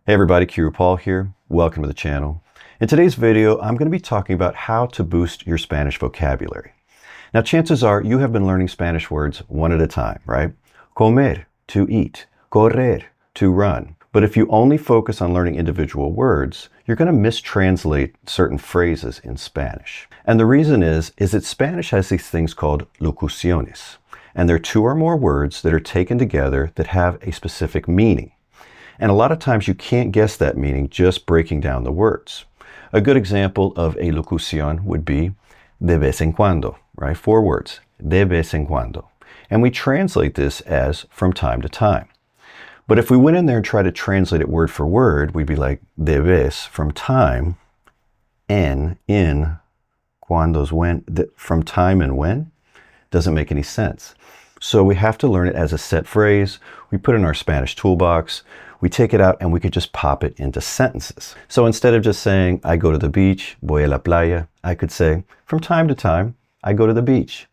Hey everybody, Qroo here. Welcome to the channel. In today's video, I'm going to be talking about how to boost your Spanish vocabulary. Now, chances are you have been learning Spanish words one at a time, right? Comer, to eat. Correr, to run. But if you only focus on learning individual words, you're going to mistranslate certain phrases in Spanish. And the reason is that Spanish has these things called locuciones. And they're two or more words that are taken together that have a specific meaning. And a lot of times you can't guess that meaning just breaking down the words. A good example of a locución would be de vez en cuando, right? 4 words, de vez en cuando. And we translate this as from time to time. But if we went in there and tried to translate it word for word, we'd be like de vez, from time, en, in, cuando's when, from time and when, doesn't make any sense. So we have to learn it as a set phrase. We put it in our Spanish toolbox. We take it out and we could just pop it into sentences. So instead of just saying, I go to the beach, voy a la playa, I could say, from time to time, I go to the beach.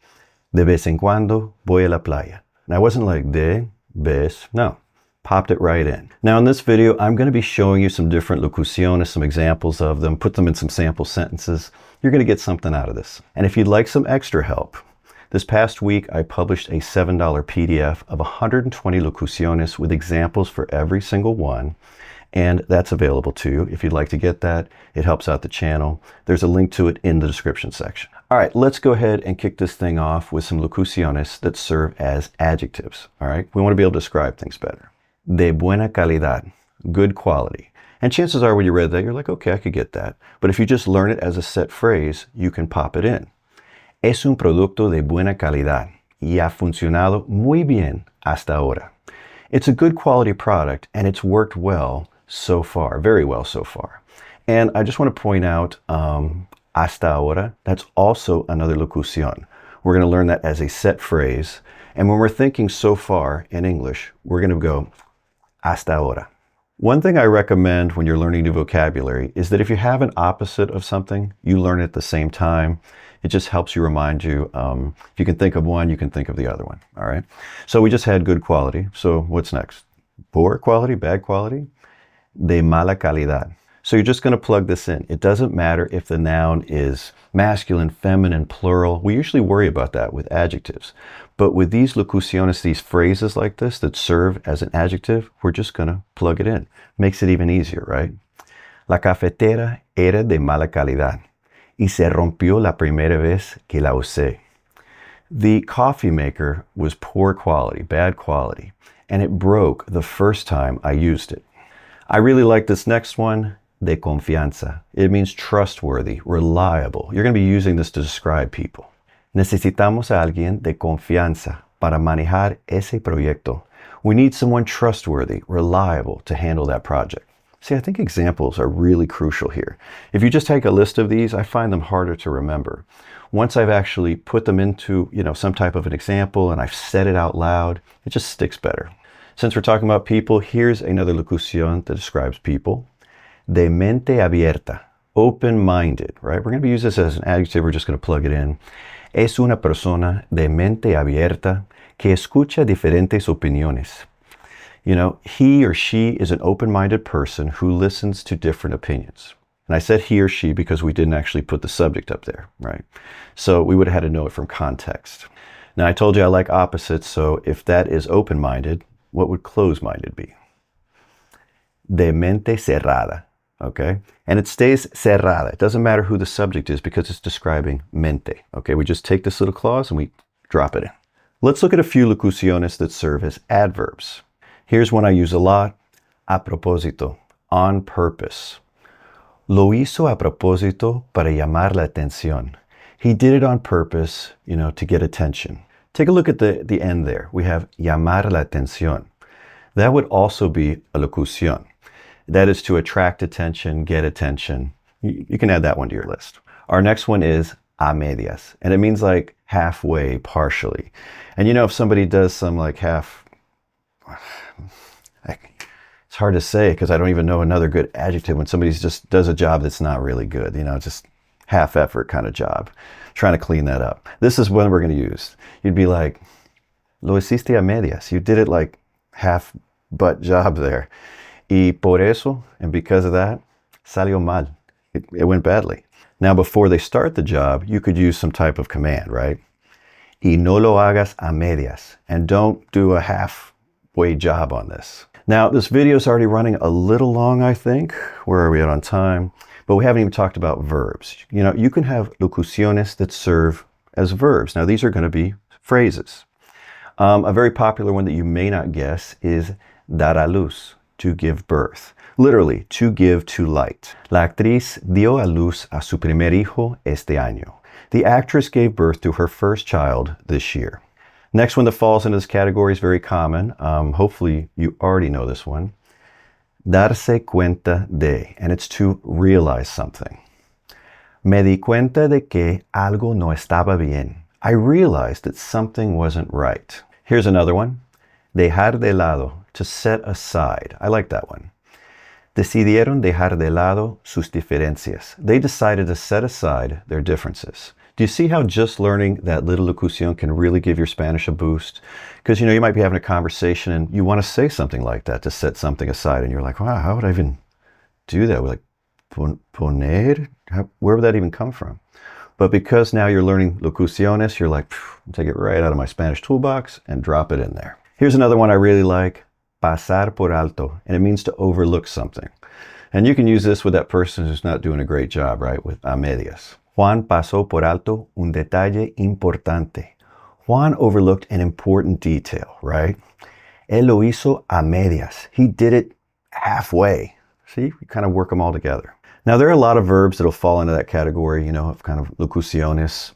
De vez en cuando, voy a la playa. And I wasn't like de vez, no. Popped it right in. Now in this video, I'm going to be showing you some different locuciones, some examples of them, put them in some sample sentences. You're going to get something out of this. And if you'd like some extra help, this past week, I published a $7 PDF of 120 locuciones with examples for every single one. And that's available to you. If you'd like to get that, it helps out the channel. There's a link to it in the description section. All right, let's go ahead and kick this thing off with some locuciones that serve as adjectives. All right, we want to be able to describe things better. De buena calidad, good quality. And chances are when you read that, you're like, okay, I could get that. But if you just learn it as a set phrase, you can pop it in. Es un producto de buena calidad y ha funcionado muy bien hasta ahora. It's a good quality product and it's worked well so far, very well so far. And I just want to point out hasta ahora, that's also another locución. We're going to learn that as a set phrase. And when we're thinking so far in English, we're going to go hasta ahora. One thing I recommend when you're learning new vocabulary is that if you have an opposite of something, you learn it at the same time. It just helps you remind you, if you can think of one, you can think of the other one, all right? So we just had good quality. So what's next? Poor quality, bad quality? De mala calidad. So you're just going to plug this in. It doesn't matter if the noun is masculine, feminine, plural. We usually worry about that with adjectives. But with these locuciones, these phrases like this that serve as an adjective, we're just going to plug it in. Makes it even easier, right? La cafetera era de mala calidad y se rompió la primera vez que la usé. The coffee maker was poor quality, bad quality, and it broke the first time I used it. I really like this next one, de confianza. It means trustworthy, reliable. You're going to be using this to describe people. Necesitamos a alguien de confianza para manejar ese proyecto. We need someone trustworthy, reliable to handle that project. See, I think examples are really crucial here. If you just take a list of these, I find them harder to remember. Once I've actually put them into, some type of an example and I've said it out loud, it just sticks better. Since we're talking about people, here's another locución that describes people. De mente abierta, open-minded, right? We're going to use this as an adjective. We're just going to plug it in. Es una persona de mente abierta que escucha diferentes opiniones. He or she is an open-minded person who listens to different opinions. And I said he or she because we didn't actually put the subject up there, right? So we would have had to know it from context. Now, I told you I like opposites, so if that is open-minded, what would closed-minded be? De mente cerrada, okay? And it stays cerrada. It doesn't matter who the subject is because it's describing mente, okay? We just take this little clause and we drop it in. Let's look at a few locuciones that serve as adverbs. Here's one I use a lot, a propósito, on purpose. Lo hizo a propósito para llamar la atención. He did it on purpose, to get attention. Take a look at the end there. We have llamar la atención. That would also be a locución. That is to attract attention, get attention. You can add that one to your list. Our next one is a medias, and it means like halfway, partially. And if somebody does some like half, it's hard to say because I don't even know another good adjective when somebody just does a job that's not really good, just half effort kind of job, trying to clean that up. This is one we're going to use. You'd be like, lo hiciste a medias. You did it like half butt job there. Y por eso, and because of that, salió mal. It went badly. Now, before they start the job, you could use some type of command, right? Y no lo hagas a medias. And don't do a halfway job on this. Now, this video is already running a little long, I think. Where are we at on time? But we haven't even talked about verbs. You know, you can have locuciones that serve as verbs. Now, these are going to be phrases. A very popular one that you may not guess is dar a luz, to give birth. Literally, to give to light. La actriz dio a luz a su primer hijo este año. The actress gave birth to her first child this year. Next one that falls into this category is very common. Hopefully you already know this one. Darse cuenta de, and it's to realize something. Me di cuenta de que algo no estaba bien. I realized that something wasn't right. Here's another one. Dejar de lado, to set aside. I like that one. Decidieron dejar de lado sus diferencias. They decided to set aside their differences. Do you see how just learning that little locución can really give your Spanish a boost? Because, you know, you might be having a conversation and you want to say something like that to set something aside. And you're like, wow, how would I even do that? We're like, poner? Where would that even come from? But because now you're learning locuciones, you're like, take it right out of my Spanish toolbox and drop it in there. Here's another one I really like. Pasar por alto, and it means to overlook something. And you can use this with that person who's not doing a great job, right, with a medias. Juan pasó por alto un detalle importante. Juan overlooked an important detail, right? Él lo hizo a medias. He did it halfway. See, you kind of work them all together. Now, there are a lot of verbs that'll fall into that category, you know, of kind of locuciones.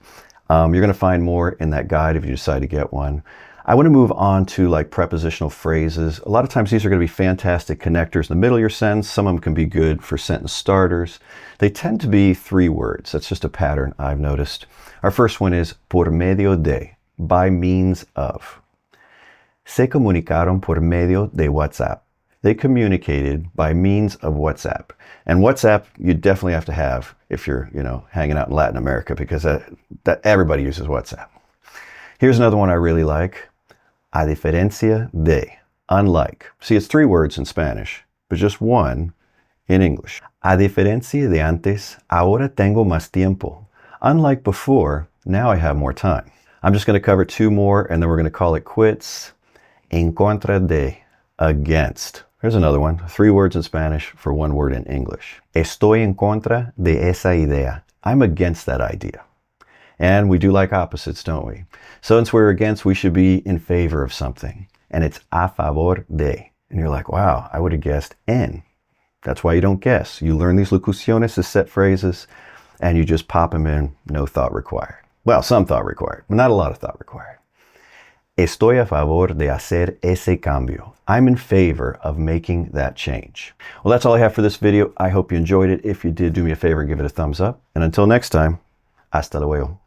You're going to find more in that guide if you decide to get one. I want to move on to like prepositional phrases. A lot of times these are going to be fantastic connectors in the middle of your sentence. Some of them can be good for sentence starters. They tend to be 3 words. That's just a pattern I've noticed. Our first one is por medio de, by means of. Se comunicaron por medio de WhatsApp. They communicated by means of WhatsApp. And WhatsApp, you definitely have to have if you're, you know, hanging out in Latin America, because that everybody uses WhatsApp. Here's another one I really like. A diferencia de, unlike. See, it's 3 words in Spanish, but just one in English. A diferencia de antes, ahora tengo más tiempo. Unlike before, now I have more time. I'm just going to cover 2 more, and then we're going to call it quits. En contra de, against. Here's another one. 3 words in Spanish for 1 word in English. Estoy en contra de esa idea. I'm against that idea. And we do like opposites, don't we? So since we're against, we should be in favor of something. And it's a favor de. And you're like, wow, I would have guessed en. That's why you don't guess. You learn these locuciones as set phrases, and you just pop them in, no thought required. Well, some thought required, but not a lot of thought required. Estoy a favor de hacer ese cambio. I'm in favor of making that change. Well, that's all I have for this video. I hope you enjoyed it. If you did, do me a favor and give it a thumbs up. And until next time, hasta luego.